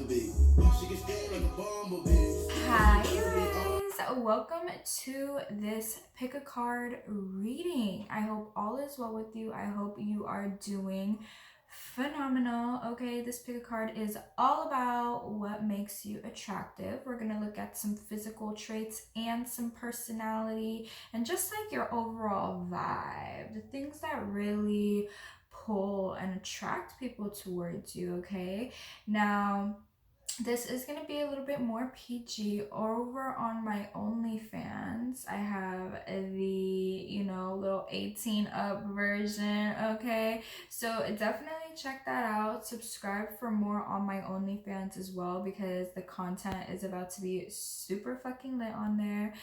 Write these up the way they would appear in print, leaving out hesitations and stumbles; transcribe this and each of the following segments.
Hi guys, welcome to this pick a card reading. I hope all is well with you. I hope you are doing phenomenal. Okay, this pick a card is all about what makes you attractive. We're gonna look at some physical traits and some personality and just like your overall vibe, the things that really pull and attract people towards you. Okay, now this is going to be a little bit more PG. Over on my OnlyFans, I have the, little 18 up version, okay? So definitely check that out. Subscribe for more on my OnlyFans as well because the content is about to be super fucking lit on there.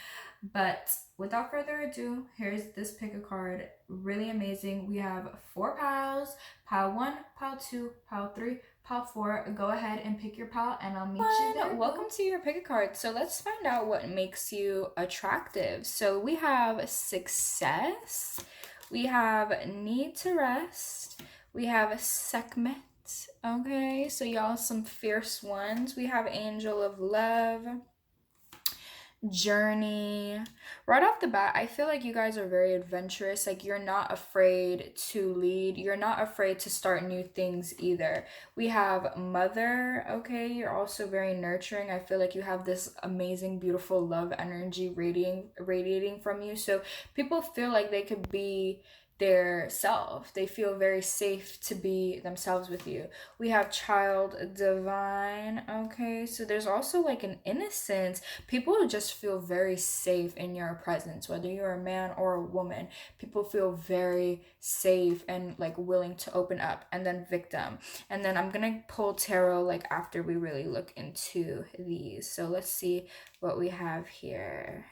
But without further ado, here's this pick a card. Really amazing. We have 4 piles, pile 1, pile 2, pile 3, pile 4. Go ahead and pick your pile and I'll meet you there. Welcome to your pick a card. So let's find out what makes you attractive. So we have success, we have need to rest, we have Sekhmet. Okay, so y'all some fierce ones. We have angel of love, journey. Right off the bat, I feel like you guys are very adventurous. Like you're not afraid to lead, you're not afraid to start new things either. We have mother. Okay, you're also very nurturing. I feel like you have this amazing beautiful love energy radiating from you, so people feel like they could be their self. They feel very safe to be themselves with you. We have child divine. Okay, so there's also like an innocence. People just feel very safe in your presence, whether you're a man or a woman. People feel very safe and like willing to open up. And then victim, and then I'm gonna pull tarot like after we really look into these. So let's see what we have here.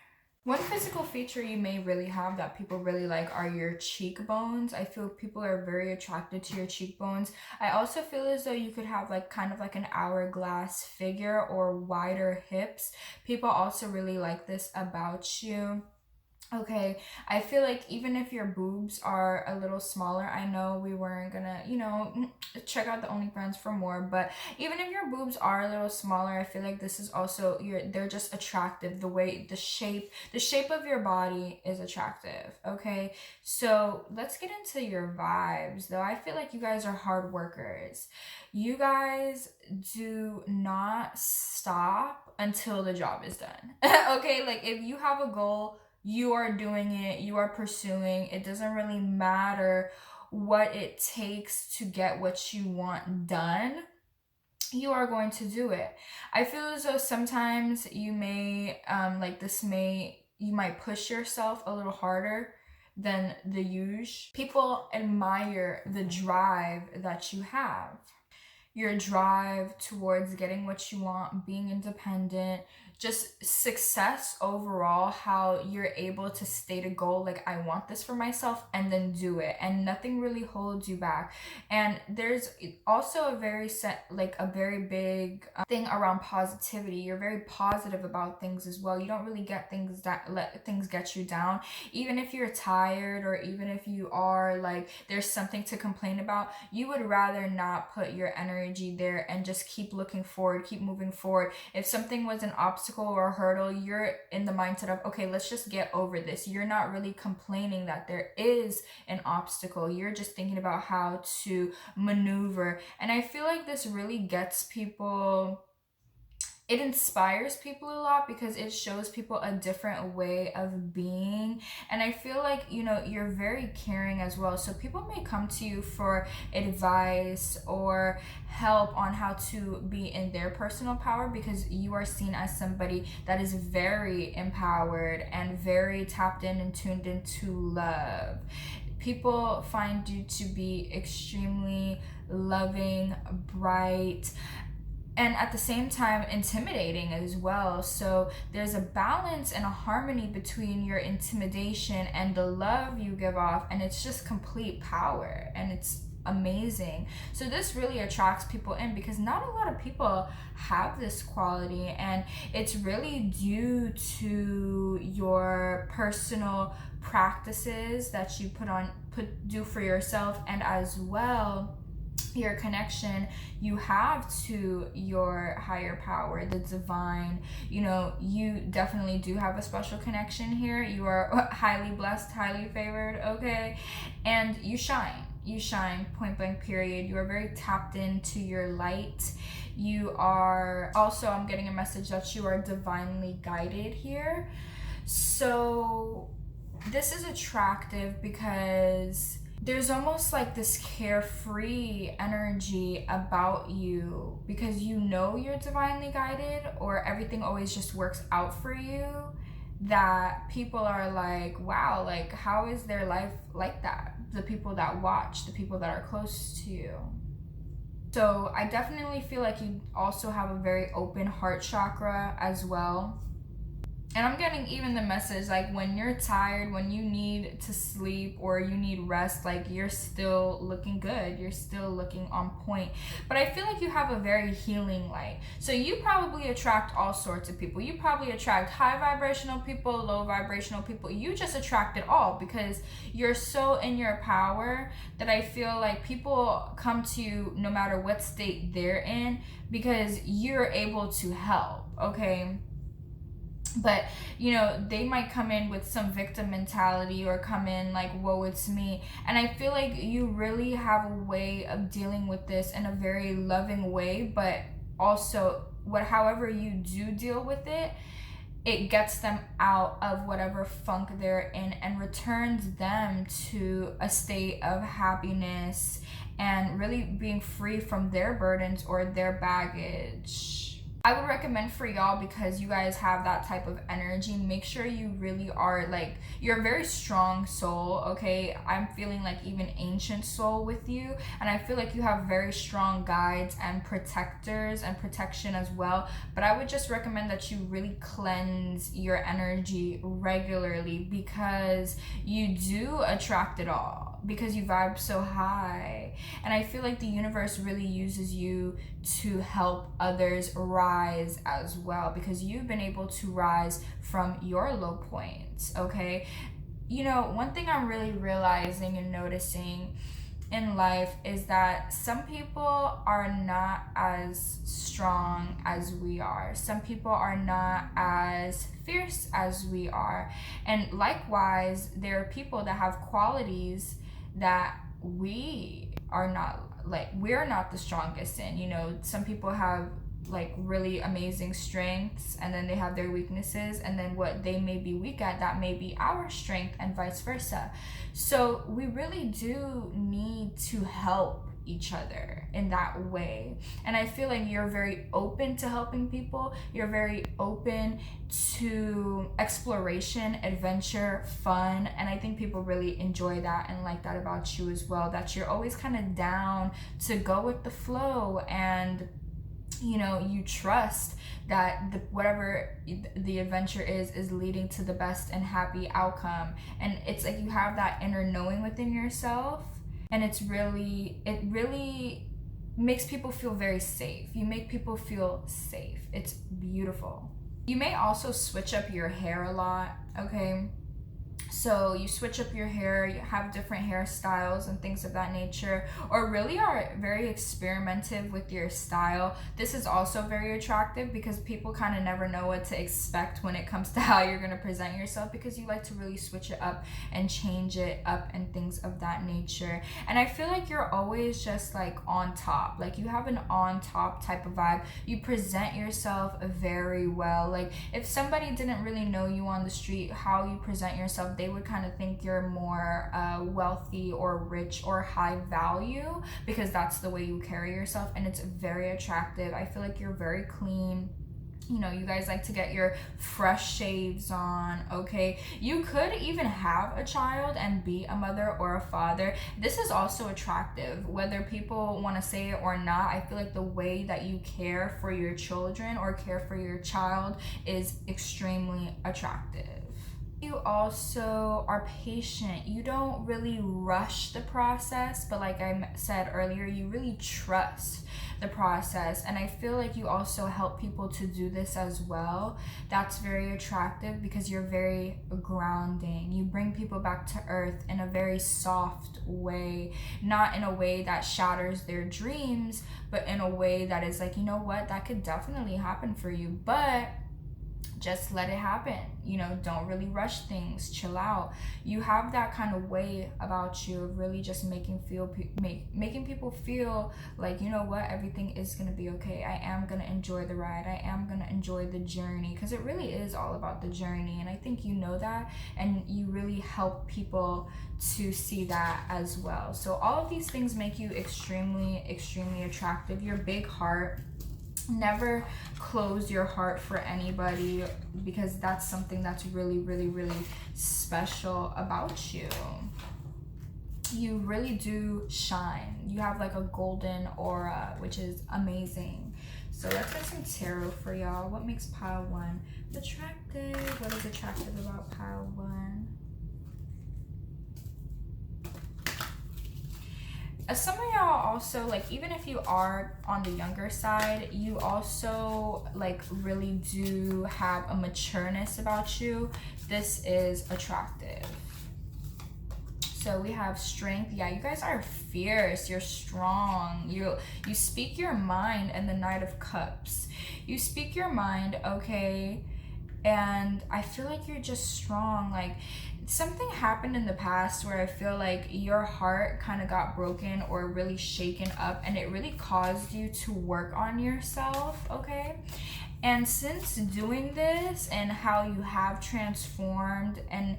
One physical feature you may really have that people really like are your cheekbones. I feel people are very attracted to your cheekbones. I also feel as though you could have like kind of like an hourglass figure or wider hips. People also really like this about you. Okay, I feel like even if your boobs are a little smaller, I know we weren't gonna, check out the OnlyFans for more, but even if your boobs are a little smaller, I feel like this is also, they're just attractive. The way, the shape of your body is attractive, okay? So let's get into your vibes, though. I feel like you guys are hard workers. You guys do not stop until the job is done, okay? Like if you have a goal, you are doing it, you are pursuing. It doesn't really matter what it takes to get what you want done. You are going to do it. I feel as though sometimes you may, you might push yourself a little harder than the usual. People admire the drive that you have. Your drive towards getting what you want, being independent, just success overall, how you're able to state a goal like I want this for myself and then do it, and nothing really holds you back. And there's also a very big thing around positivity. You're very positive about things as well. You don't really get things that let things get you down. Even if you're tired or even if you are like there's something to complain about, you would rather not put your energy there and just keep looking forward, keep moving forward. If something was an obstacle or a hurdle, you're in the mindset of, okay, let's just get over this. You're not really complaining that there is an obstacle. You're just thinking about how to maneuver. And I feel like this really gets people, it inspires people a lot because it shows people a different way of being. And I feel like, you're very caring as well. So people may come to you for advice or help on how to be in their personal power because you are seen as somebody that is very empowered and very tapped in and tuned into love. People find you to be extremely loving, bright, and at the same time intimidating as well. So there's a balance and a harmony between your intimidation and the love you give off, and it's just complete power, and it's amazing. So this really attracts people in because not a lot of people have this quality, and it's really due to your personal practices that you do for yourself, and as well your connection you have to your higher power, the divine. You know, you definitely do have a special connection here. You are highly blessed, highly favored, okay? And you shine, point blank period. You are very tapped into your light. You are also, I'm getting a message that you are divinely guided here. So this is attractive because there's almost like this carefree energy about you, because you know you're divinely guided, or everything always just works out for you, that people are like, wow, like how is their life like that? The people that watch, the people that are close to you. So I definitely feel like you also have a very open heart chakra as well. And I'm getting even the message, like when you're tired, when you need to sleep or you need rest, like you're still looking good. You're still looking on point. But I feel like you have a very healing light. So you probably attract all sorts of people. You probably attract high vibrational people, low vibrational people. You just attract it all because you're so in your power that I feel like people come to you no matter what state they're in, because you're able to help, okay? But you know, they might come in with some victim mentality or come in like, woe, it's me. And I feel like you really have a way of dealing with this in a very loving way, but also however you do deal with it, it gets them out of whatever funk they're in and returns them to a state of happiness and really being free from their burdens or their baggage. I would recommend for y'all, because you guys have that type of energy, make sure you really are like, you're a very strong soul, okay? I'm feeling like even ancient soul with you, and I feel like you have very strong guides and protectors and protection as well. But I would just recommend that you really cleanse your energy regularly, because you do attract it all, because you vibe so high. And I feel like the universe really uses you to help others rise as well, because you've been able to rise from your low points, okay? You know, one thing I'm really realizing and noticing in life is that some people are not as strong as we are. Some people are not as fierce as we are. And likewise, there are people that have qualities that we are not, like we're not the strongest in. You know, some people have like really amazing strengths, and then they have their weaknesses, and then what they may be weak at, that may be our strength, and vice versa. So we really do need to help each other in that way. And I feel like you're very open to helping people. You're very open to exploration, adventure, fun, and I think people really enjoy that and like that about you as well, that you're always kind of down to go with the flow, and you know, you trust that whatever the adventure is leading to the best and happy outcome. And it's like you have that inner knowing within yourself, and it really makes people feel very safe. You make people feel safe. It's beautiful. You may also switch up your hair a lot, okay? So you switch up your hair, you have different hairstyles and things of that nature, or really are very experimentative with your style. This is also very attractive because people kind of never know what to expect when it comes to how you're going to present yourself, because you like to really switch it up and change it up and things of that nature. And I feel like you're always just like on top, like you have an on top type of vibe. You present yourself very well. Like if somebody didn't really know you on the street, how you present yourself, they would kind of think you're more wealthy or rich or high value, because that's the way you carry yourself, and it's very attractive. I feel like you're very clean. You know, you guys like to get your fresh shaves on, okay? You could even have a child and be a mother or a father. This is also attractive, whether people want to say it or not. I feel like the way that you care for your children or care for your child is extremely attractive. You also are patient. You don't really rush the process, but like I said earlier, you really trust the process. And I feel like you also help people to do this as well. That's very attractive because you're very grounding. You bring people back to earth in a very soft way, not in a way that shatters their dreams, but in a way that is like, you know what, that could definitely happen for you. But just let it happen. You know, don't really rush things. Chill out. You have that kind of way about you of really just making people feel like, you know what, everything is gonna be okay. I am gonna enjoy the ride. I am gonna enjoy the journey, because it really is all about the journey. And I think you know that, and you really help people to see that as well. So all of these things make you extremely, extremely attractive. Your big heart, never close your heart for anybody, because that's something that's really, really, really special about you. You really do shine. You have like a golden aura, which is amazing. So let's get some tarot for y'all. What makes pile one attractive? What is attractive about pile one? Some of y'all also, like, even if you are on the younger side, you also like really do have a matureness about you. This is attractive. So we have strength. Yeah, you guys are fierce. You're strong. You speak your mind. And the Knight of Cups, you speak your mind, okay? And I feel like you're just strong. Like, something happened in the past where I feel like your heart kind of got broken or really shaken up, and it really caused you to work on yourself, okay? And since doing this and how you have transformed, and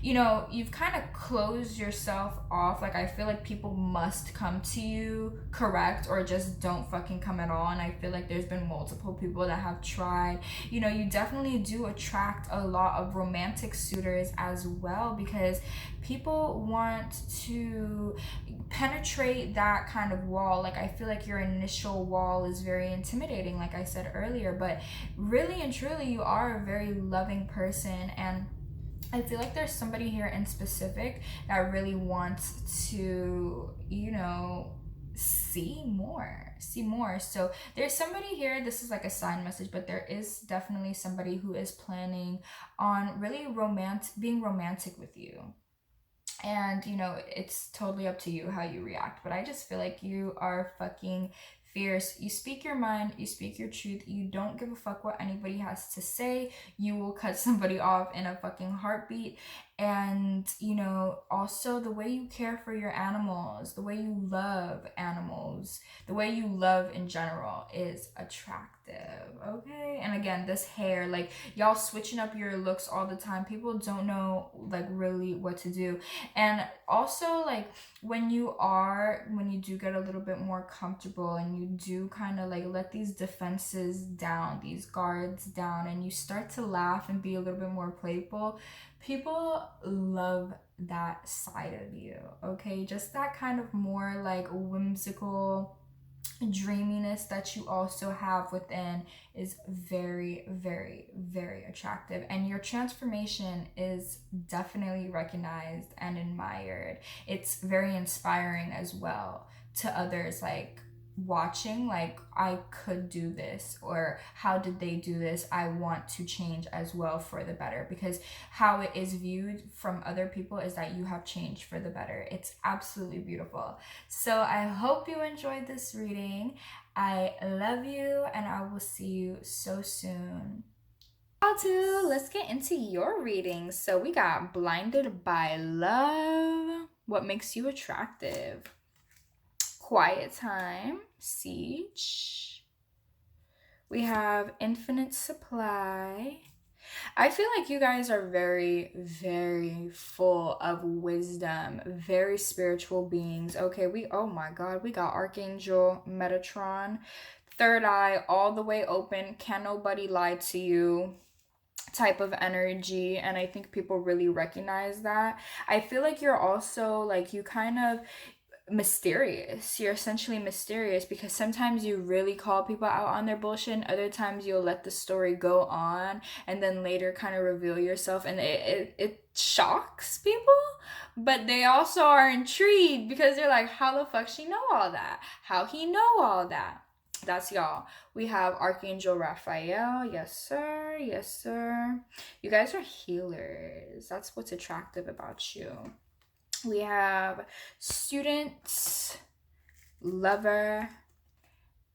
you know, you've kind of closed yourself off. Like, I feel like people must come to you, correct, or just don't fucking come at all. And I feel like there's been multiple people that have tried. You know, you definitely do attract a lot of romantic suitors as well, because people want to penetrate that kind of wall. Like, I feel like your initial wall is very intimidating, like I said earlier, but really and truly, you are a very loving person. And I feel like there's somebody here in specific that really wants to, you know, see more. So there's somebody here, this is like a side message, but there is definitely somebody who is planning on really being romantic with you. And you know, it's totally up to you how you react, but I just feel like you are fucking fierce. You speak your mind, you speak your truth, you don't give a fuck what anybody has to say. You will cut somebody off in a fucking heartbeat. And you know, also the way you care for your animals, the way you love animals, the way you love in general is attractive, okay? And again, this hair, like, y'all switching up your looks all the time. People don't know like really what to do. And also, like, when you do get a little bit more comfortable, and you do kind of like let these defenses down, these guards down, and you start to laugh and be a little bit more playful, people love that side of you, okay? Just that kind of more like whimsical dreaminess that you also have within is very, very, very attractive. And your transformation is definitely recognized and admired. It's very inspiring as well to others, like watching, like, I could do this, or how did they do this? I want to change as well for the better, because how it is viewed from other people is that you have changed for the better. It's absolutely beautiful. So I hope you enjoyed this reading. I love you, and I will see you so soon. How to, let's get into your reading. So we got blinded by love. What makes you attractive? Quiet time, siege. We have infinite supply. I feel like you guys are very, very full of wisdom, very spiritual beings. Okay, oh my God, we got Archangel Metatron, third eye all the way open, can nobody lie to you type of energy. And I think people really recognize that. I feel like you're also like, you kind of mysterious. You're essentially mysterious because sometimes you really call people out on their bullshit, and other times you'll let the story go on and then later kind of reveal yourself, and it shocks people, but they also are intrigued because they're like, how the fuck she know all that? How he know all that? That's y'all. We have Archangel Raphael. Yes, sir. Yes, sir. You guys are healers. That's what's attractive about you. We have student, lover,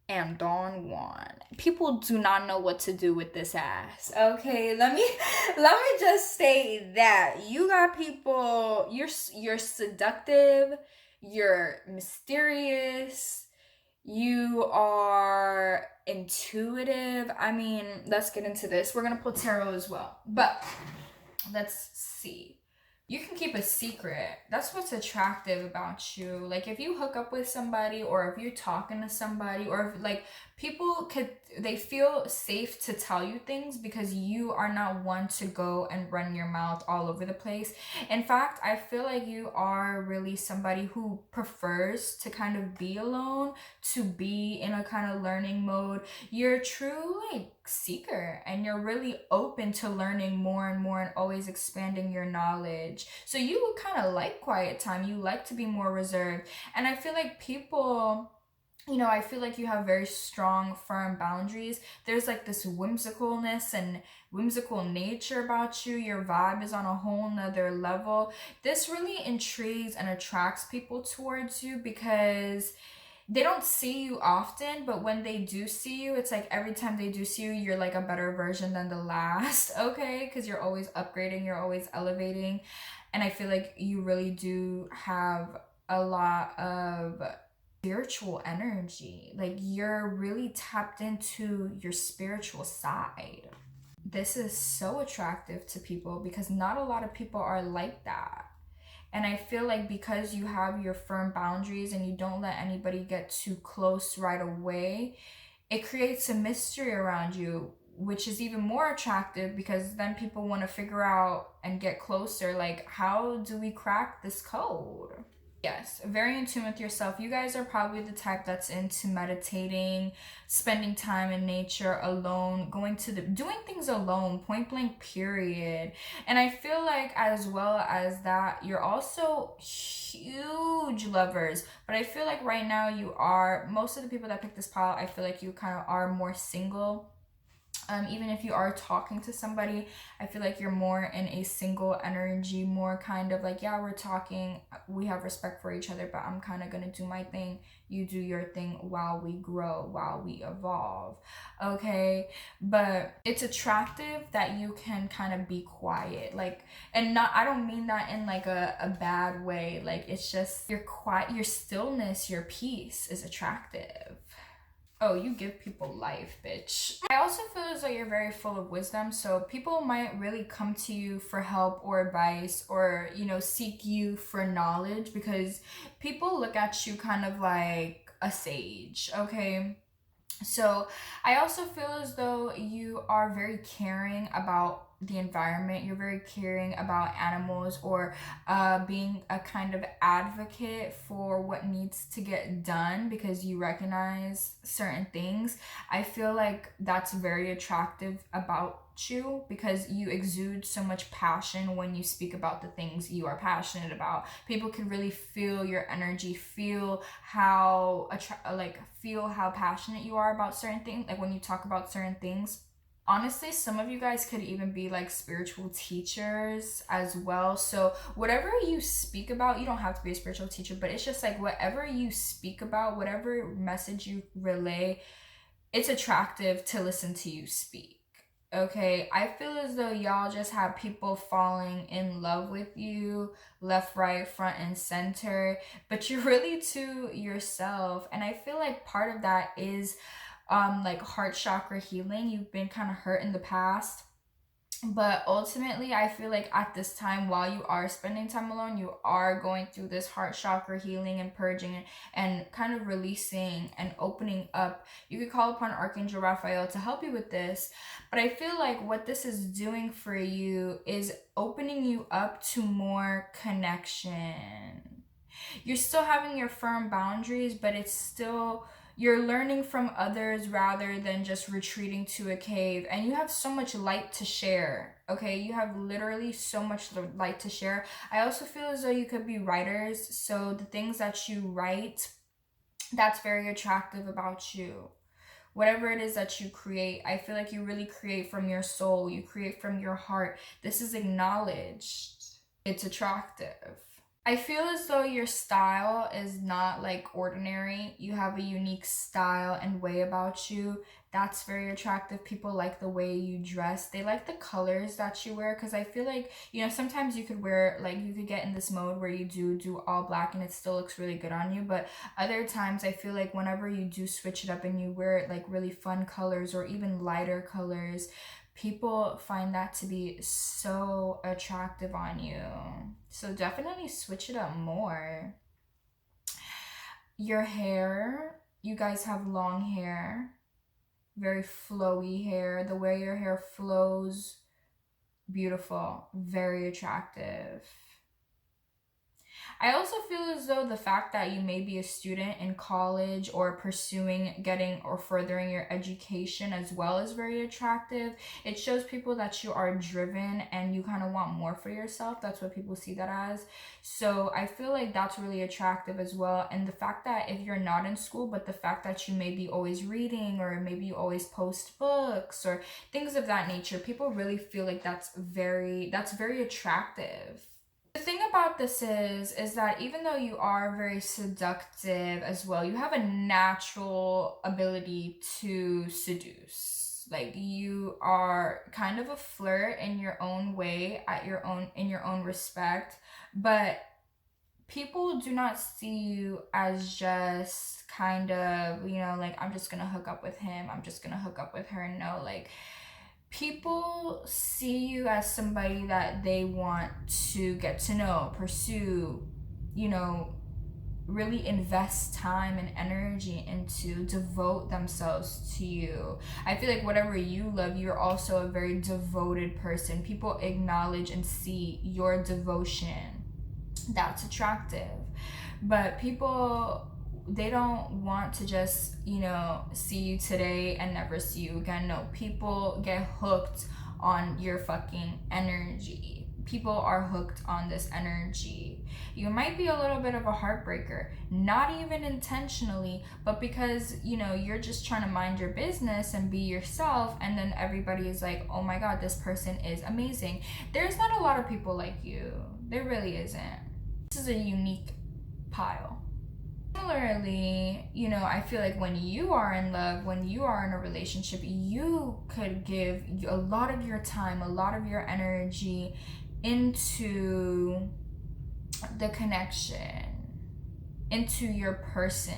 and Don Juan. People do not know what to do with this ass. Okay, let me just say that you got people. You're seductive. You're mysterious. You are intuitive. I mean, let's get into this. We're gonna pull tarot as well, but let's see. You can keep a secret. That's what's attractive about you. Like, if you hook up with somebody, or if you're talking to somebody, or if, like, people they feel safe to tell you things because you are not one to go and run your mouth all over the place. In fact, I feel like you are really somebody who prefers to kind of be alone, to be in a kind of learning mode. You're a true, like, seeker, and you're really open to learning more and more and always expanding your knowledge. So you kind of like quiet time. You like to be more reserved. And I feel like people, I feel like you have very strong, firm boundaries. There's like this whimsicalness and whimsical nature about you. Your vibe is on a whole nother level. This really intrigues and attracts people towards you because they don't see you often, but when they do see you, it's like every time they do see you, you're like a better version than the last, okay? Because you're always upgrading, you're always elevating. And I feel like you really do have a lot of spiritual energy. Like, you're really tapped into your spiritual side. This is so attractive to people because not a lot of people are like that. And I feel like because you have your firm boundaries and you don't let anybody get too close right away, it creates a mystery around you, which is even more attractive because then people want to figure out and get closer. Like, how do we crack this code? Yes, very in tune with yourself. You guys are probably the type that's into meditating, spending time in nature alone, doing things alone, point blank, period. And I feel like as well as that, you're also huge lovers. But I feel like right now most of the people that pick this pile, I feel like you kind of are more single. Even if you are talking to somebody, I feel like you're more in a single energy, more kind of like, yeah, we're talking, we have respect for each other, but I'm kind of gonna do my thing, you do your thing while we grow, while we evolve, okay? But it's attractive that you can kind of be quiet, like, and not, I don't mean that in like a bad way, like, it's just your quiet, your stillness, your peace is attractive. Oh, you give people life, bitch. I also feel as though you're very full of wisdom, so people might really come to you for help or advice, or, seek you for knowledge, because people look at you kind of like a sage, okay? So I also feel as though you are very caring about the environment. You're very caring about animals, or being a kind of advocate for what needs to get done because you recognize certain things. I feel like that's very attractive about you because you exude so much passion when you speak about the things you are passionate about. People can really feel your energy, feel how passionate you are about certain things, like when you talk about certain things. Honestly, some of you guys could even be like spiritual teachers as well. So whatever you speak about, you don't have to be a spiritual teacher, but it's just like whatever you speak about, whatever message you relay, it's attractive to listen to you speak. Okay, I feel as though y'all just have people falling in love with you left, right, front, and center, but you're really to yourself. And I feel like part of that is like heart chakra healing. You've been kind of hurt in the past, but ultimately I feel like at this time, while you are spending time alone, you are going through this heart chakra healing and purging and kind of releasing and opening up. You could call upon Archangel Raphael to help you with this, but I feel like what this is doing for you is opening you up to more connection. You're still having your firm boundaries, but it's still, you're learning from others rather than just retreating to a cave. And you have so much light to share. Okay, you have literally so much light to share. I also feel as though you could be writers, so the things that you write, that's very attractive about you. Whatever it is that you create, I feel like you really create from your soul, you create from your heart. This is acknowledged. It's attractive. I feel as though your style is not like ordinary. You have a unique style and way about you. That's very attractive. People like the way you dress. They like the colors that you wear, because I feel like, you know, sometimes you could wear, like, you could get in this mode where you do all black and it still looks really good on you. But other times I feel like whenever you do switch it up and you wear like really fun colors or even lighter colors, people find that to be so attractive on you. So definitely switch it up more. Your hair, you guys have long hair, very flowy hair. The way your hair flows, beautiful, very attractive. I also feel as though the fact that you may be a student in college or pursuing getting or furthering your education as well is very attractive. It shows people that you are driven and you kind of want more for yourself. That's what people see that as. So I feel like that's really attractive as well. And the fact that if you're not in school, but the fact that you may be always reading, or maybe you always post books or things of that nature, people really feel like that's very attractive. The thing about this is that even though you are very seductive as well, you have a natural ability to seduce. Like, you are kind of a flirt in your own way, in your own respect, but people do not see you as just kind of, you know, like, I'm just gonna hook up with him, I'm just gonna hook up with her. No, like, people see you as somebody that they want to get to know, pursue, you know, really invest time and energy into, devote themselves to you. I feel like whatever you love, you're also a very devoted person. People acknowledge and see your devotion. That's attractive. But people, they don't want to just, you know, see you today and never see you again. No, people get hooked on your fucking energy. People are hooked on this energy. You might be a little bit of a heartbreaker, not even intentionally, but because, you know, you're just trying to mind your business and be yourself, and then everybody is like, oh my god, this person is amazing. There's not a lot of people like you. There really isn't. This is a unique pile. Similarly, you know, I feel like when you are in love, when you are in a relationship, you could give a lot of your time, a lot of your energy into the connection, into your person.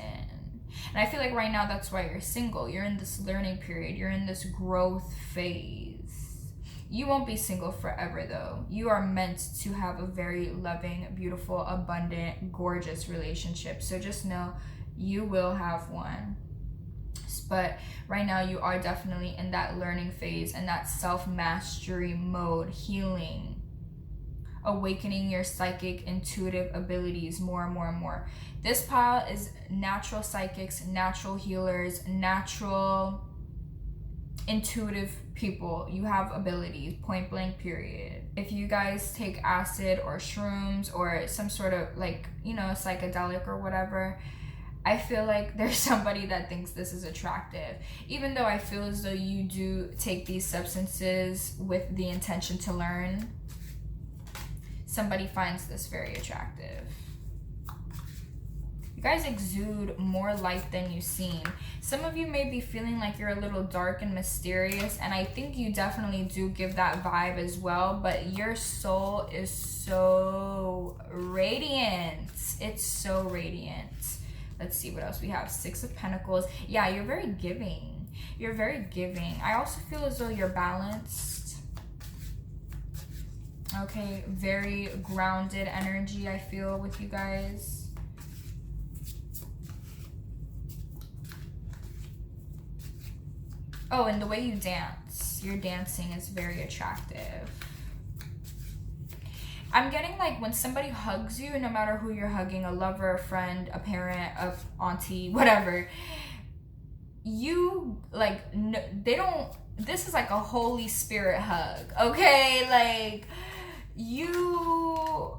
And I feel like right now that's why you're single. You're in this learning period, you're in this growth phase. You won't be single forever though. You are meant to have a very loving, beautiful, abundant, gorgeous relationship. So just know you will have one. But right now you are definitely in that learning phase and that self-mastery mode, healing, awakening your psychic intuitive abilities more and more and more. This pile is natural psychics, natural healers, natural intuitive people. You have abilities, point blank, period. If you guys take acid or shrooms or some sort of, like, you know, psychedelic or whatever, I feel like there's somebody that thinks this is attractive. Even though I feel as though you do take these substances with the intention to learn, somebody finds this very attractive. You guys exude more light than you seem. Some of you may be feeling like you're a little dark and mysterious, and I think you definitely do give that vibe as well, but your soul is so radiant. It's so radiant. Let's see what else we have. Six of Pentacles. Yeah, you're very giving. You're very giving. I also feel as though you're balanced. Okay, very grounded energy I feel with you guys. Oh, and the way you dance, your dancing is very attractive. I'm getting like when somebody hugs you, no matter who you're hugging, a lover, a friend, a parent, a auntie, whatever, you like they don't, this is like a Holy Spirit hug, okay? Like you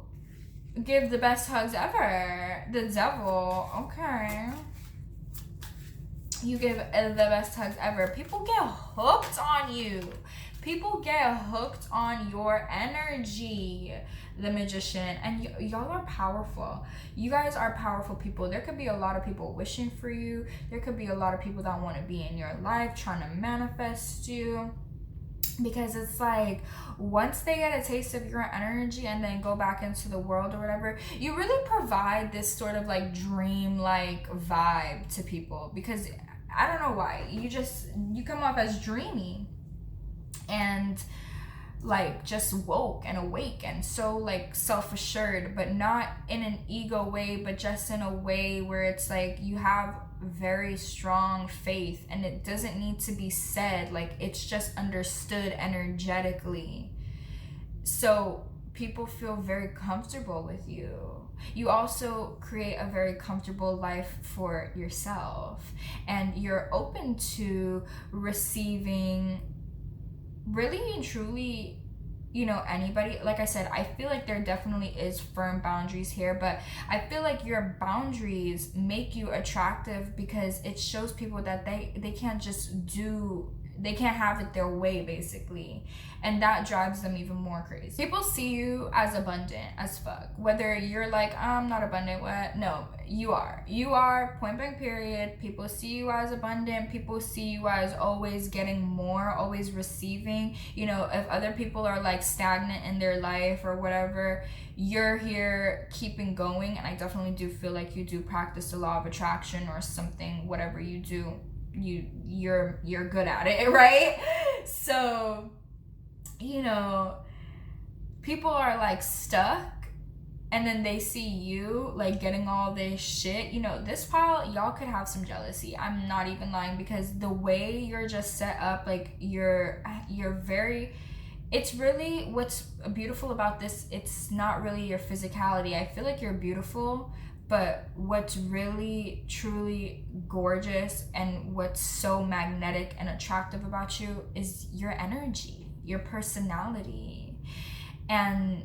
give the best hugs ever. The devil, okay? You give the best hugs ever. People get hooked on you. People get hooked on your energy. The Magician. And y'all are powerful. You guys are powerful people. There could be a lot of people wishing for you. There could be a lot of people that want to be in your life, trying to manifest you. Because it's like, once they get a taste of your energy and then go back into the world or whatever, you really provide this sort of like dream like vibe to people. Because I don't know why, you come off as dreamy and like just woke and awake and so like self-assured, but not in an ego way, but just in a way where it's like you have very strong faith and it doesn't need to be said, like it's just understood energetically. So people feel very comfortable with you. You also create a very comfortable life for yourself, and you're open to receiving really and truly, you know, anybody. Like I said, I feel like there definitely is firm boundaries here, but I feel like your boundaries make you attractive because it shows people that they can't just do, they can't have it their way, basically. And that drives them even more crazy. People see you as abundant as fuck. Whether you're like, I'm not abundant, what? No, you are. You are, point blank period. People see you as abundant. People see you as always getting more, always receiving. You know, if other people are like stagnant in their life or whatever, you're here keeping going. And I definitely do feel like you do practice the law of attraction or something, whatever you do. You're good at it, right? So, you know, people are like stuck and then they see you like getting all this shit. You know, this pile, y'all could have some jealousy. I'm not even lying, because the way you're just set up, like you're very, it's really what's beautiful about this. It's not really your physicality. I feel like you're beautiful, but what's really truly gorgeous and what's so magnetic and attractive about you is your energy, your personality. And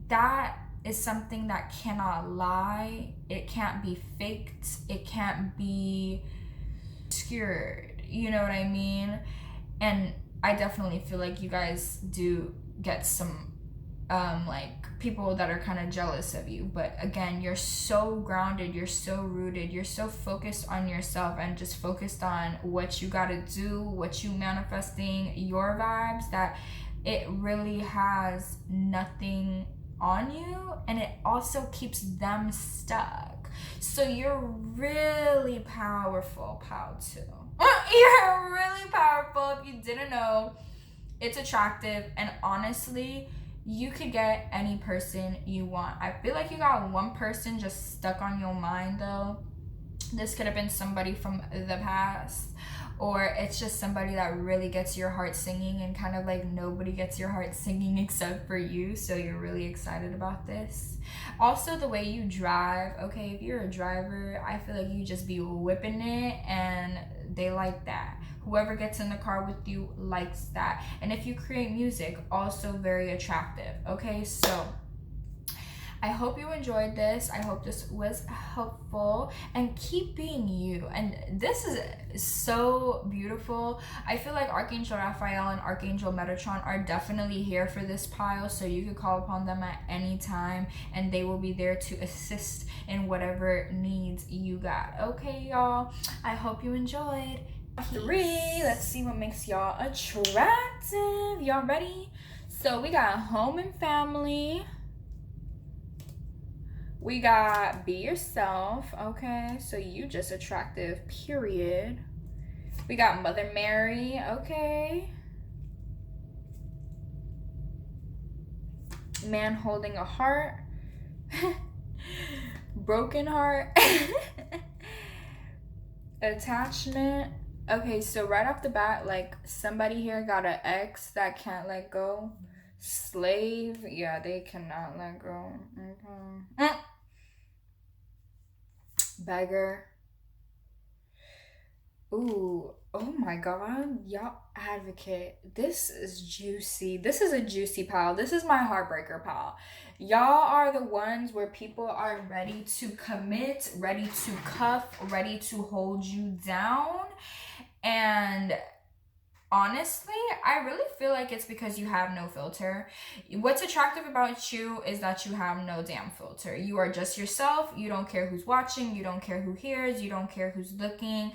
that is something that cannot lie. It can't be faked. It can't be obscured. You know what I mean? And I definitely feel like you guys do get some like people that are kind of jealous of you, but again, you're so grounded, you're so rooted, you're so focused on yourself and just focused on what you got to do, what you manifesting, your vibes, that it really has nothing on you, and it also keeps them stuck. So you're really powerful, pal, too. You're really powerful. If you didn't know, it's attractive, and honestly, you could get any person you want. I feel like you got one person just stuck on your mind, though. This could have been somebody from the past, or it's just somebody that really gets your heart singing, and kind of like nobody gets your heart singing except for you, so you're really excited about this. Also, the way you drive, okay, if you're a driver, I feel like you just be whipping it, and they like that. Whoever gets in the car with you likes that. And if you create music, also very attractive. Okay, so I hope you enjoyed this. I hope this was helpful, and keep being you. And this is so beautiful. I feel like Archangel Raphael and Archangel Metatron are definitely here for this pile, so you could call upon them at any time and they will be there to assist in whatever needs you got. Okay, y'all, I hope you enjoyed. 3, let's see what makes y'all attractive. Y'all ready? So we got home and family. We got be yourself. Okay, so you just attractive, period. We got Mother Mary. Okay. Man holding a heart. Broken heart. Attachment. Okay, so right off the bat, like somebody here got an ex that can't let go. Slave, yeah, they cannot let go. Okay. Beggar. Ooh, oh my God, y'all advocate. This is juicy. This is a juicy pile. This is my heartbreaker pile. Y'all are the ones where people are ready to commit, ready to cuff, ready to hold you down. And honestly, I really feel like it's because you have no filter. What's attractive about you is that you have no damn filter. You are just yourself. You don't care who's watching. You don't care who hears. You don't care who's looking.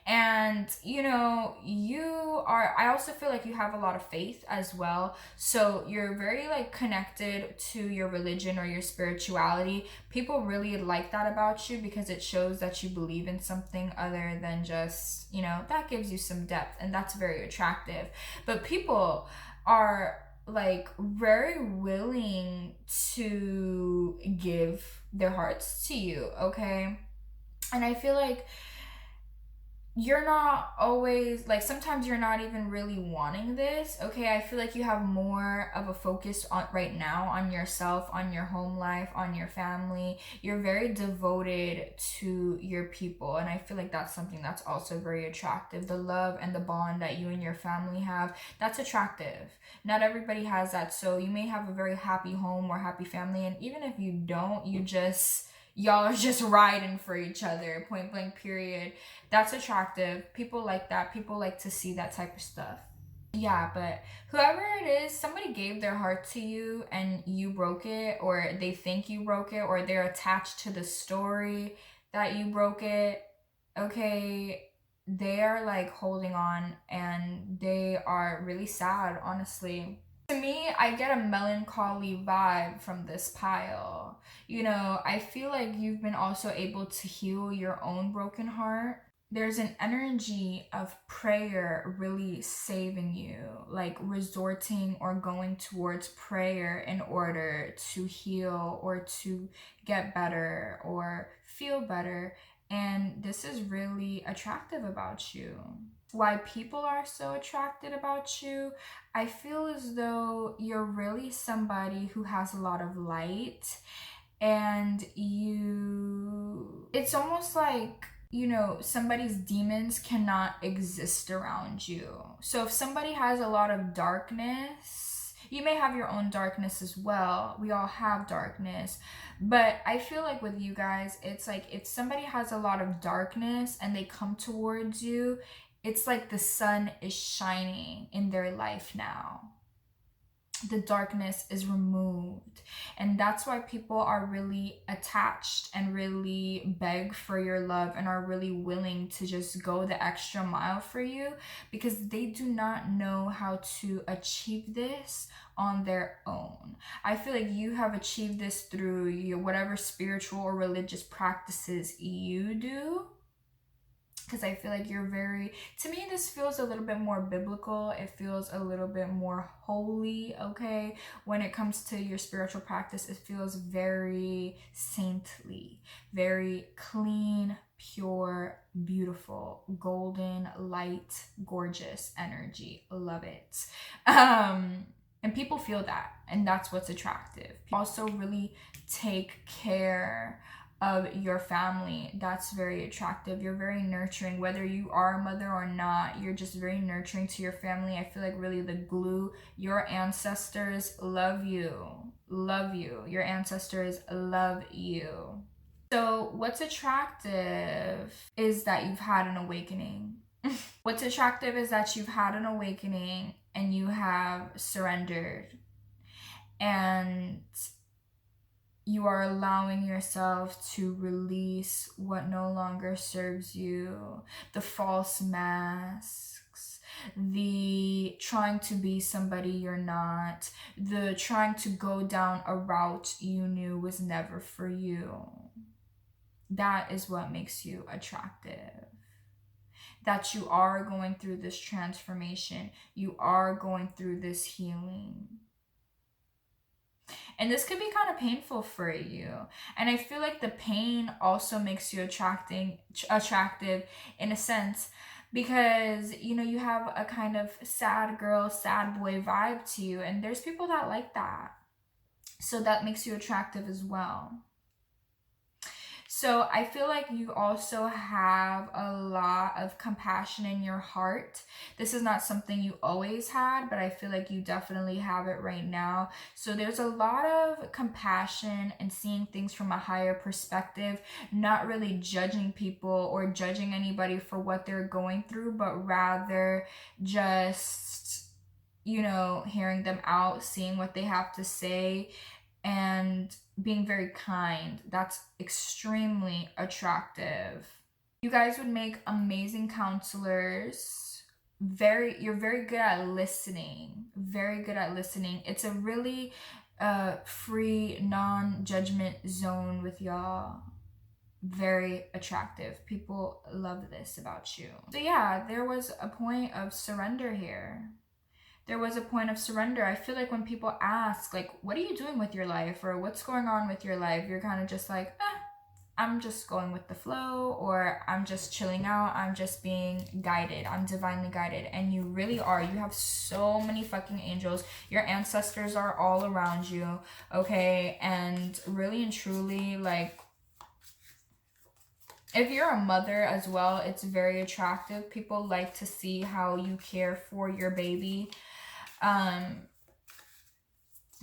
And you know, you are, I also feel like you have a lot of faith as well. So you're very like connected to your religion or your spirituality. People really like that about you because it shows that you believe in something other than just, you know, that gives you some depth, and that's very attractive. But people are like very willing to give their hearts to you, okay? And I feel like you're not always like, sometimes you're not even really wanting this, okay? I feel like you have more of a focus on right now on yourself, on your home life, on your family. You're very devoted to your people, and I feel like that's something that's also very attractive. The love and the bond that you and your family have, that's attractive. Not everybody has that. So you may have a very happy home or happy family, and even if you don't, y'all are just riding for each other, point blank period. That's attractive. People like that. People like to see that type of stuff. Yeah, but whoever it is, somebody gave their heart to you and you broke it, or they think you broke it, or they're attached to the story that you broke it. Okay, they are like holding on and they are really sad, honestly. To me, I get a melancholy vibe from this pile. You know, I feel like you've been also able to heal your own broken heart. There's an energy of prayer really saving you, like resorting or going towards prayer in order to heal or to get better or feel better. And this is really attractive about you. Why people are so attracted about you, I feel as though you're really somebody who has a lot of light, and it's almost like, you know, somebody's demons cannot exist around you. So if somebody has a lot of darkness, you may have your own darkness as well. We all have darkness. But I feel like with you guys, it's like if somebody has a lot of darkness and they come towards you, it's like the sun is shining in their life now. The darkness is removed, and that's why people are really attached and really beg for your love and are really willing to just go the extra mile for you, because they do not know how to achieve this on their own. I feel like you have achieved this through your whatever spiritual or religious practices you do, because I feel like you're very, to me, this feels a little bit more biblical. It feels a little bit more holy, okay? When it comes to your spiritual practice, it feels very saintly, very clean, pure, beautiful, golden, light, gorgeous energy. Love it. And people feel that, and that's what's attractive. Also really take care of your family. That's very attractive. You're very nurturing, whether you are a mother or not. You're just very nurturing to your family. I feel like really the glue. Your ancestors love you. Love you. Your ancestors love you. So what's attractive is that you've had an awakening. What's attractive is that you've had an awakening and you have surrendered, and you are allowing yourself to release what no longer serves you, the false masks, the trying to be somebody you're not, the trying to go down a route you knew was never for you. That is what makes you attractive. That you are going through this transformation, you are going through this healing. And this could be kind of painful for you. And I feel like the pain also makes you attractive in a sense, because you have a kind of sad girl, sad boy vibe to you, and there's people that like that. So that makes you attractive as well. So I feel like you also have a lot of compassion in your heart. This is not something you always had, but I feel like you definitely have it right now. So there's a lot of compassion and seeing things from a higher perspective, not really judging people or judging anybody for what they're going through, but rather just, hearing them out, seeing what they have to say, and being very kind. That's extremely attractive. You guys would make amazing counselors. You're very good at listening. Very good at listening. It's a really free, non-judgment zone with y'all. Very attractive. People love this about you. So yeah, there was a point of surrender here. There was a point of surrender. I feel like when people ask, like, what are you doing with your life, or what's going on with your life, you're kind of just like, I'm just going with the flow, or I'm just chilling out, I'm just being guided, I'm divinely guided. And you really are. You have so many fucking angels. Your ancestors are all around you, okay? And really and truly, like, if you're a mother as well, it's very attractive. People like to see how you care for your baby,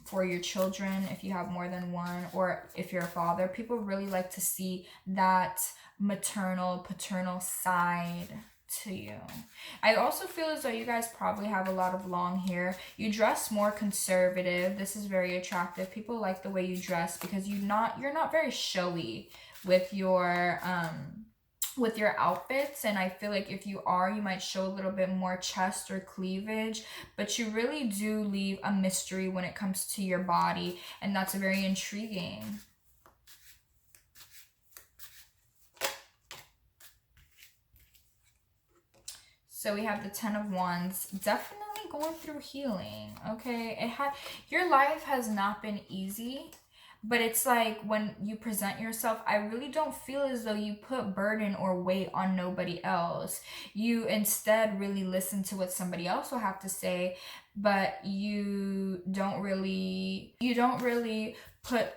for your children, if you have more than one, or if you're a father. People really like to see that maternal, paternal side to you. I also feel as though you guys probably have a lot of long hair. You dress more conservative. This is very attractive. People like the way you dress because you're not very showy with your outfits. And I feel like if you are, you might show a little bit more chest or cleavage, but you really do leave a mystery when it comes to your body, and that's very intriguing. So we have the 10 of Wands, definitely going through healing, okay? Your life has not been easy. But it's like when you present yourself, I really don't feel as though you put burden or weight on nobody else. You instead really listen to what somebody else will have to say, but you don't really put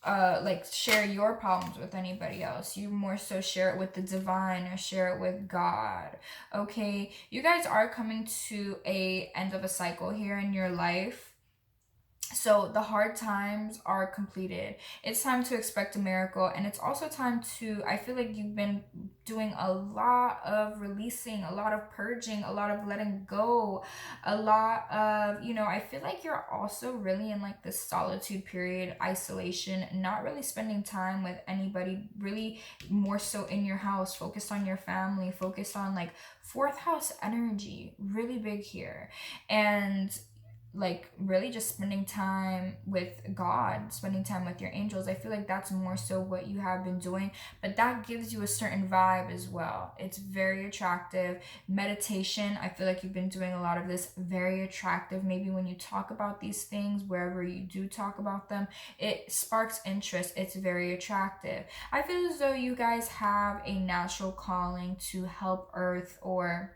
like share your problems with anybody else. You more so share it with the divine or share it with God. Okay, you guys are coming to a end of a cycle here in your life. So the hard times are completed. It's time to expect a miracle. And it's also time to, I feel like you've been doing a lot of releasing, a lot of purging, a lot of letting go, a lot of, I feel like you're also really in like this solitude period, isolation, not really spending time with anybody, really more so in your house, focused on your family, focused on like fourth house energy, really big here. And like really just spending time with God, spending time with your angels. I feel like that's more so what you have been doing, but that gives you a certain vibe as well. It's very attractive. Meditation, I feel like you've been doing a lot of this, very attractive. Maybe when you talk about these things, wherever you do talk about them, it sparks interest. It's very attractive. I feel as though you guys have a natural calling to help Earth, or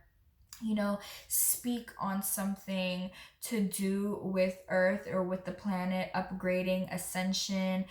speak on something to do with Earth or with the planet, upgrading, ascension,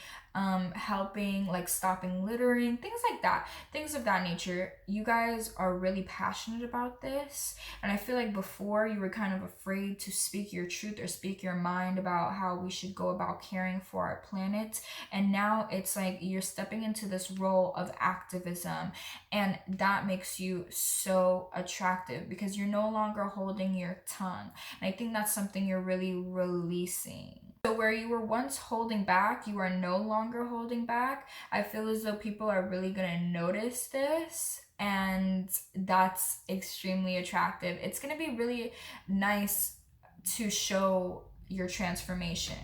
helping, like stopping littering, things like that, things of that nature. You guys are really passionate about this. And I feel like before you were kind of afraid to speak your truth or speak your mind about how we should go about caring for our planet. And now it's like you're stepping into this role of activism, and that makes you so attractive because you're no longer holding your tongue. And I think that's something you're really releasing. So where you were once holding back, you are no longer holding back. I feel as though people are really going to notice this, and that's extremely attractive. It's going to be really nice to show your transformation.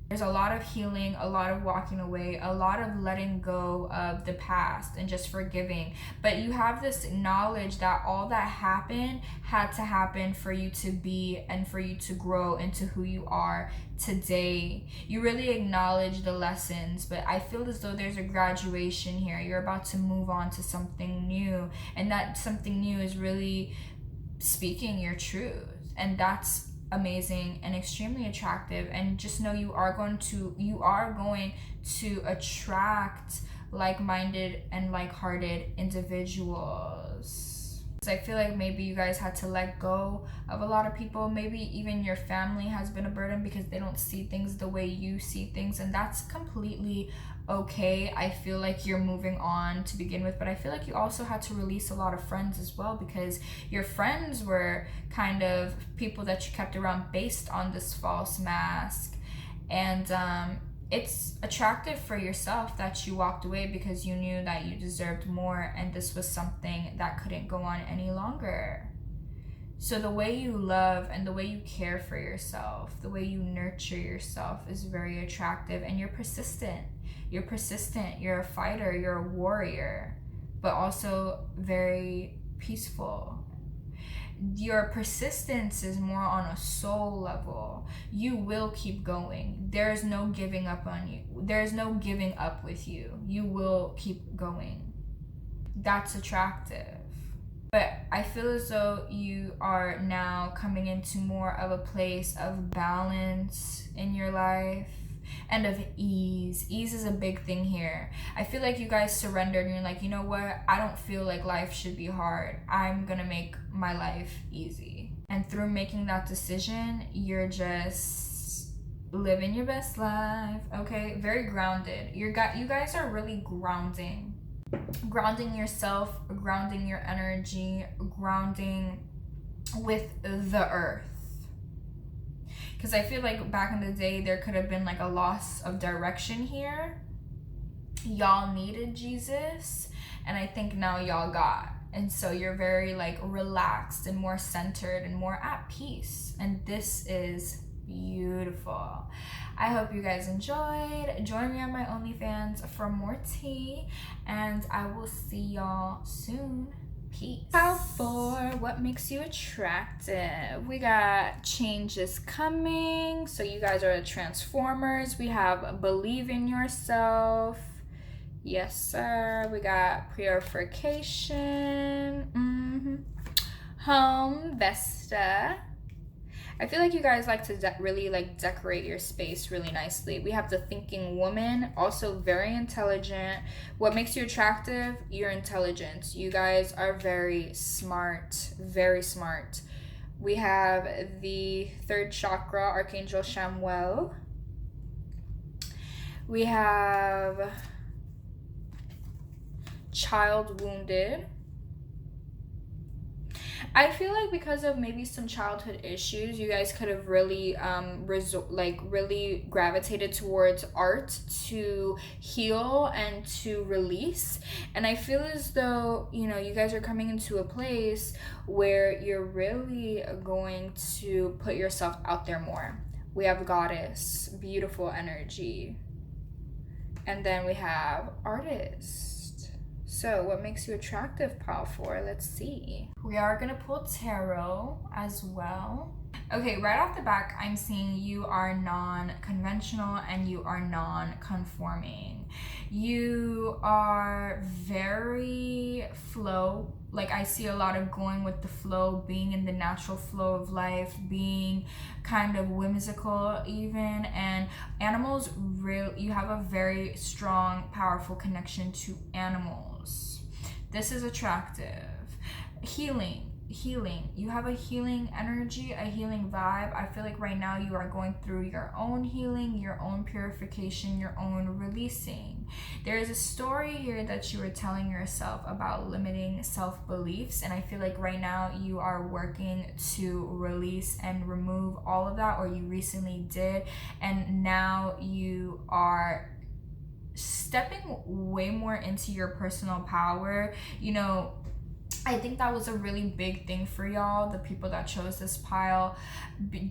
There's a lot of healing, a lot of walking away, a lot of letting go of the past and just forgiving. But you have this knowledge that all that happened had to happen for you to be and for you to grow into who you are today. You really acknowledge the lessons, but I feel as though there's a graduation here. You're about to move on to something new, and that something new is really speaking your truth. And that's amazing and extremely attractive. And just know you are going to attract like-minded and like-hearted individuals. So I feel like maybe you guys had to let go of a lot of people. Maybe even your family has been a burden because they don't see things the way you see things, and that's completely okay. I feel like you're moving on to begin with, but I feel like you also had to release a lot of friends as well, because your friends were kind of people that you kept around based on this false mask. And it's attractive for yourself that you walked away because you knew that you deserved more, and this was something that couldn't go on any longer. So the way you love and the way you care for yourself, the way you nurture yourself is very attractive, and you're persistent. You're persistent, you're a fighter, you're a warrior, but also very peaceful. Your persistence is more on a soul level. You will keep going. There's no giving up on you. There's no giving up with you. You will keep going. That's attractive. But I feel as though you are now coming into more of a place of balance in your life and of ease. Ease is a big thing here. I feel like you guys surrendered and you're like, you know what? I don't feel like life should be hard. I'm gonna make my life easy. And through making that decision, you're just living your best life, okay? Very grounded. You guys are really grounding yourself, grounding your energy, grounding with the earth. Because I feel like back in the day, there could have been like a loss of direction here. Y'all needed Jesus, and I think now y'all got. And so you're very like relaxed and more centered and more at peace. And this is beautiful. I hope you guys enjoyed. Join me on my OnlyFans for more tea, and I will see y'all soon. Peace. Pile 4, what makes you attractive? We got changes coming. So you guys are the transformers. We have believe in yourself. Yes, sir. We got purification. Home Vesta. I feel like you guys like to really like decorate your space really nicely. We have the thinking woman, also very intelligent. What makes you attractive? Your intelligence. You guys are very smart, very smart. We have the 3rd chakra, Archangel Chamuel. We have child wounded. I feel like because of maybe some childhood issues, you guys could have really really gravitated towards art to heal and to release. And I feel as though, you know, you guys are coming into a place where you're really going to put yourself out there more. We have goddess, beautiful energy. And then we have artist. So what makes you attractive, pile 4? Let's see. We are going to pull tarot as well. Okay, right off the back, I'm seeing you are non-conventional and you are non-conforming. You are very flow. Like, I see a lot of going with the flow, being in the natural flow of life, being kind of whimsical even. And animals, you have a very strong, powerful connection to animals. This is attractive. Healing. You have a healing energy, a healing vibe. I feel like right now you are going through your own healing, your own purification, your own releasing. There is a story here that you are telling yourself about limiting self-beliefs, and I feel like right now you are working to release and remove all of that, or you recently did, and now you are stepping way more into your personal power. You know, I think that was a really big thing for y'all, the people that chose this pile,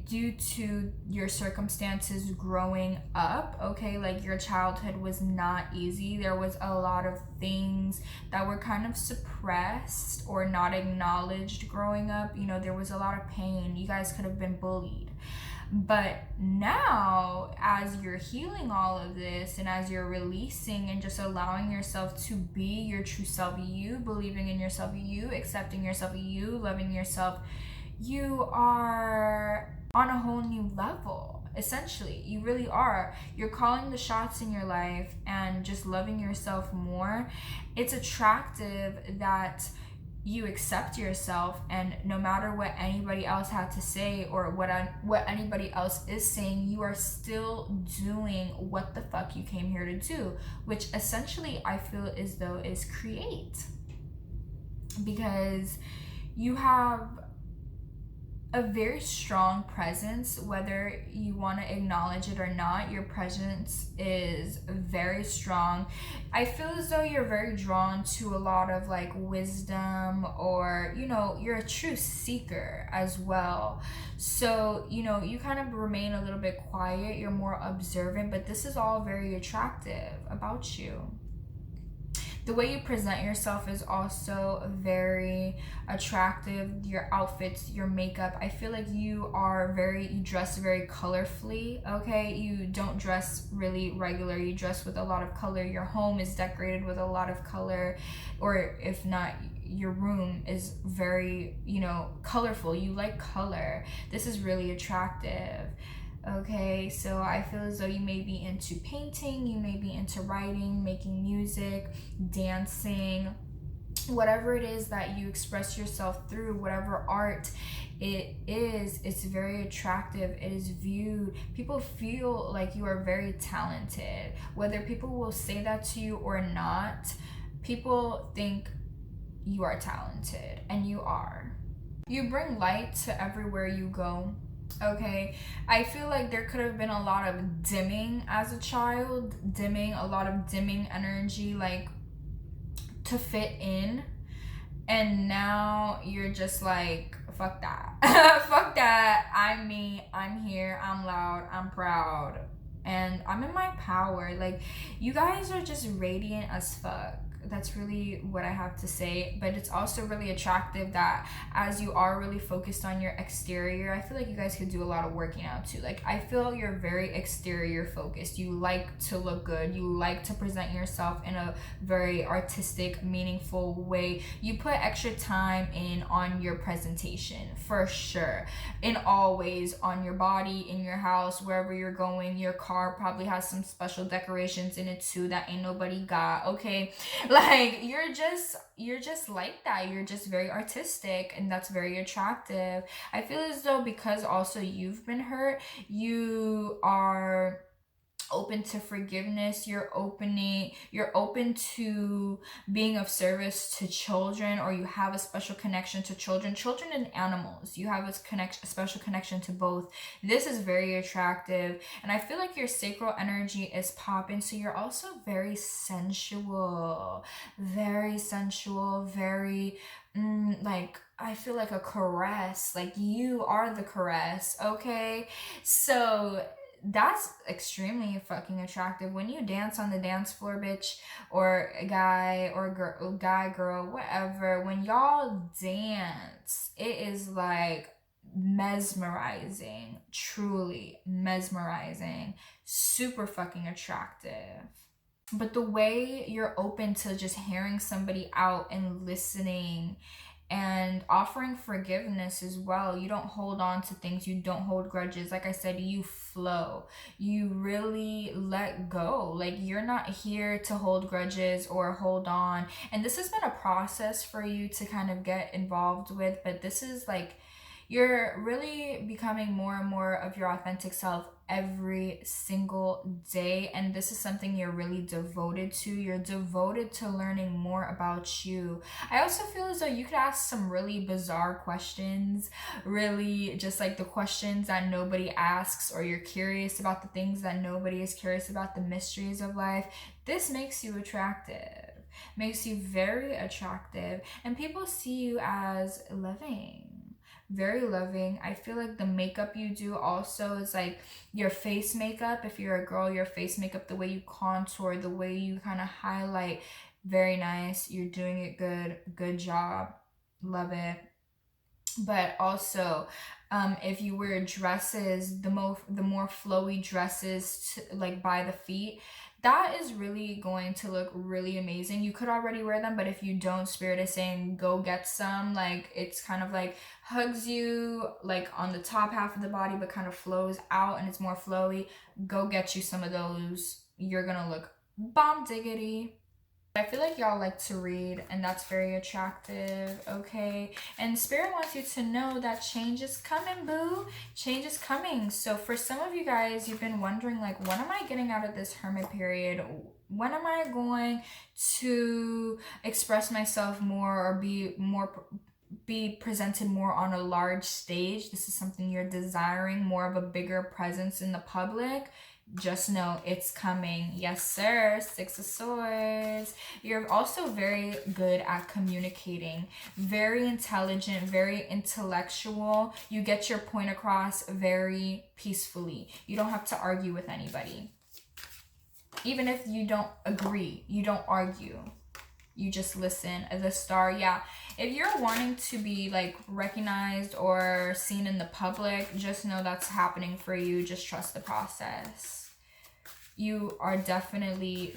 due to your circumstances growing up, okay? Like your childhood was not easy. There was a lot of things that were kind of suppressed or not acknowledged growing up. You know, there was a lot of pain. You guys could have been bullied. But now, as you're healing all of this and as you're releasing and just allowing yourself to be your true self, you believing in yourself, you accepting yourself, you loving yourself, you are on a whole new level. Essentially, you really are. You're calling the shots in your life and just loving yourself more. It's attractive that you accept yourself, and no matter what anybody else had to say or what anybody else is saying, you are still doing what the fuck you came here to do, which essentially I feel as though is create, because you have a very strong presence. Whether you want to acknowledge it or not, your presence is very strong. I feel as though you're very drawn to a lot of like wisdom, or you know, you're a true seeker as well. So you know, you kind of remain a little bit quiet, you're more observant, but this is all very attractive about you. The way you present yourself is also very attractive. Your outfits, your makeup. I feel like you dress very colorfully, okay? You don't dress really regular. You dress with a lot of color. Your home is decorated with a lot of color, or if not, your room is very, you know, colorful. You like color. This is really attractive. Okay, so I feel as though you may be into painting, you may be into writing, making music, dancing, whatever it is that you express yourself through, whatever art it is, it's very attractive. It is viewed. People feel like you are very talented. Whether people will say that to you or not, people think you are talented, and you are. You bring light to everywhere you go. Okay, I feel like there could have been a lot of dimming as a child, a lot of dimming energy, like to fit in, and now you're just like, fuck that. Fuck that. I'm me, I'm here, I'm loud, I'm proud, and I'm in my power. Like, you guys are just radiant as fuck. That's really what I have to say. But it's also really attractive that as you are really focused on your exterior, I feel like you guys could do a lot of working out too. Like, I feel you're very exterior focused. You like to look good. You like to present yourself in a very artistic, meaningful way. You put extra time in on your presentation, for sure. In all ways, on your body, in your house, wherever you're going. Your car probably has some special decorations in it too that ain't nobody got, okay? Like, you're just like that. You're just very artistic, and that's very attractive. I feel as though because also you've been hurt, you are open to forgiveness. You're open to being of service to children, or you have a special connection to children and animals. You have a special connection to both. This is very attractive, and I feel like your sacral energy is popping. So you're also very sensual, very like, I feel like a caress. Like, you are the caress, okay? So that's extremely fucking attractive. When you dance on the dance floor, bitch, or a guy or girl, whatever, when y'all dance, it is like mesmerizing, truly mesmerizing, super fucking attractive. But the way you're open to just hearing somebody out and listening and offering forgiveness as well. You don't hold on to things. You don't hold grudges. Like I said, you flow. You really let go. Like, you're not here to hold grudges or hold on. And this has been a process for you to kind of get involved with, but this is like, you're really becoming more and more of your authentic self every single day, and this is something you're really devoted to. You're devoted to learning more about you. I also feel as though you could ask some really bizarre questions, really just like the questions that nobody asks, or you're curious about the things that nobody is curious about, the mysteries of life. This makes you attractive. makes you very attractive, and people see you as loving, very loving. I feel like the makeup you do also is like your face makeup. If you're a girl, your face makeup, the way you contour, the way you kind of highlight, very nice. You're doing it good. Good job. Love it. But also, if you wear dresses, the more flowy dresses like by the feet, that is really going to look really amazing. You could already wear them, but if you don't, Spirit is saying go get some. Like, it's kind of like hugs you like on the top half of the body, but kind of flows out and it's more flowy. Go get you some of those. You're gonna look bomb diggity. I feel like y'all like to read, and that's very attractive, okay? And Spirit wants you to know that change is coming, boo. Change is coming. So for some of you guys, you've been wondering, like, when am I getting out of this hermit period? When am I going to express myself more or be presented more on a large stage? This is something you're desiring, more of a bigger presence in the public. Just know it's coming. Yes, sir. Six of Swords. You're also very good at communicating. Very intelligent, very intellectual. You get your point across very peacefully. You don't have to argue with anybody. Even if you don't agree, you don't argue. You just listen. As a star, yeah. If you're wanting to be like recognized or seen in the public, just know that's happening for you. Just trust the process. You are definitely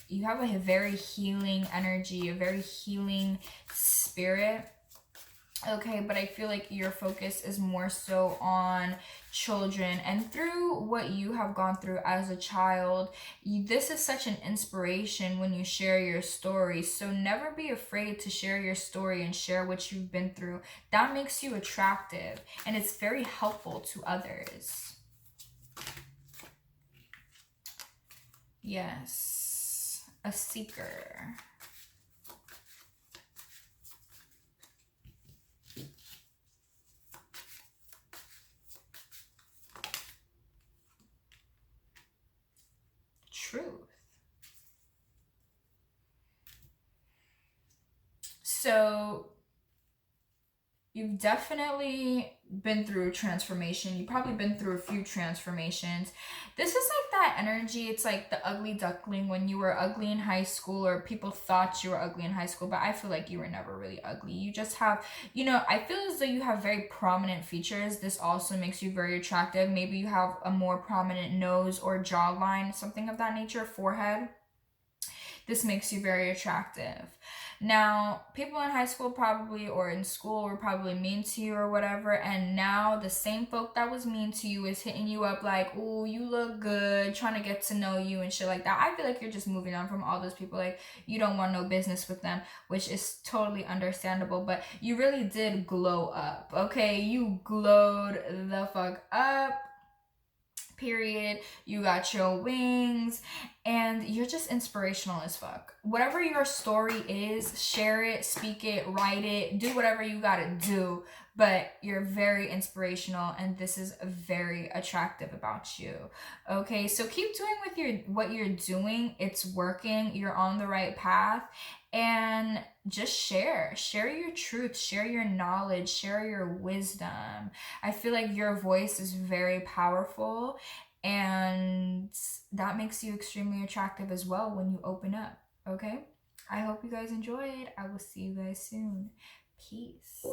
you have a very healing energy, a very healing spirit. Okay, but I feel like your focus is more so on children, and through what you have gone through as a child, this is such an inspiration when you share your story. So never be afraid to share your story and share what you've been through. That makes you attractive, and it's very helpful to others. Yes, a seeker. Truth. So you've definitely been through a transformation. You've probably been through a few transformations. This is like that energy. It's like the ugly duckling when you were ugly in high school, or people thought you were ugly in high school, but I feel like you were never really ugly. You just have, I feel as though you have very prominent features. This also makes you very attractive. Maybe you have a more prominent nose or jawline, something of that nature, forehead. This makes you very attractive. Now, people in high school probably, or in school, were probably mean to you or whatever, and now the same folk that was mean to you is hitting you up like, oh, you look good, trying to get to know you and shit like that. I feel like you're just moving on from all those people. Like, you don't want no business with them, which is totally understandable, but you really did glow up, okay? You glowed the fuck up. Period. You got your wings, and you're just inspirational as fuck. Whatever your story is, share it, speak it, write it, do whatever you gotta do, but you're very inspirational, and this is very attractive about you. Okay, so keep doing what you're doing. It's working. You're on the right path, and just share your truth, share your knowledge, share your wisdom. I feel like your voice is very powerful, and that makes you extremely attractive as well when you open up. Okay, I hope you guys enjoyed. I will see you guys soon. Peace.